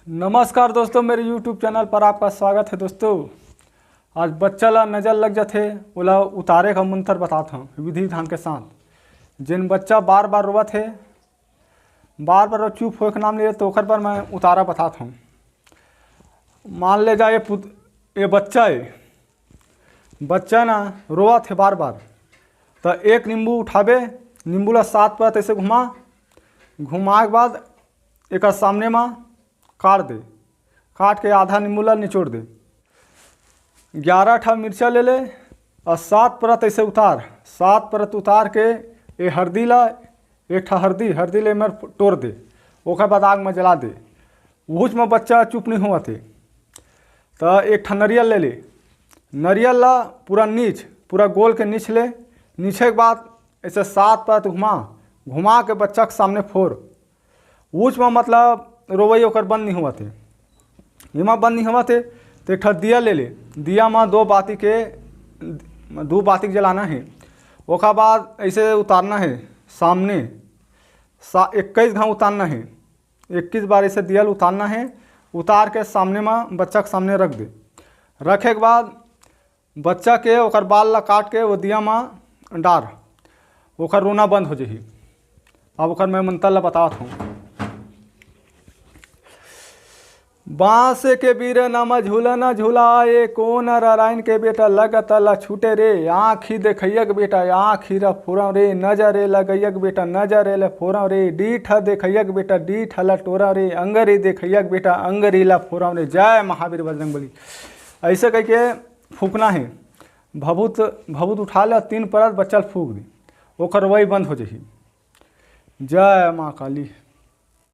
नमस्कार दोस्तों, मेरे YouTube चैनल पर आपका स्वागत है। दोस्तों आज बच्चा ला नज़र लग जाते ओला उतारे का मंत्र बताता हूँ विधि विधान के साथ। जिन बच्चा बार बार रोवत है, बार बार चुप हो के नाम ले तो ओकर पर मैं उतारा बताता हूँ। मान ले जा ये बच्चा ना रोवत है बार बार, तो एक नींबू उठावे, नींबू ला 7 परत ऐसे घुमा के बाद एक सामने में काट के आधा नींबू ला निचोड़ दे। 11 ठा मिर्चा ले ले और 7 परत ऐसे उतार, 7 परत उतार के ये हल्दी ला, एक ठा हल्दी ले में तोड़ दे। ओकर बाद आग में जला दे। उहुच में बच्चा चुप नहीं हुआ थे तो एक ठा नरियल ले ले, नरियल ला पूरा गोल के नीच ले। नीचे के बाद ऐसे 7 परत घुमा के बच्चा के सामने फोड़। उच में मतलब रोवई ओकर बंद नहीं हुआ थे। इमा बंद नहीं हुआ थे तो एक दिया ले ले, दिया में 2 बाती जलाना है। ओकर बाद ऐसे उतारना है सामने 21 घाव उतारना है, 21 बार ऐसे दिया उतारना है। उतार के सामने में बच्चा के सामने रख दे। रखे के बाद बच्चा के ओकर बाल ला काट के वो दिया में डार, ओकर रोना बंद हो जाही। अब ओकर मैं मंत्र ला बतावत हूँ। बांस के बीर नम झूलन झुलाए, कोन नारायण के बेटा लगत ला छूटे रे। आँखी देखैयक बेटा आँखी रा फोरम रे, नजरे लगैयक बेटा नजरे ला फोरम रे। डीठ देखैयक बेटा डीठ ला टोरा रे, अंगरी देखैयक बेटा अंगरी ला फोरम रे। जय महावीर बजरंगबली। ऐसे कह के फूकना है। भभूत उठा ला 3 परत बच्चा फूक दी, ओकर वही बंद हो जाही। जय माँ काली।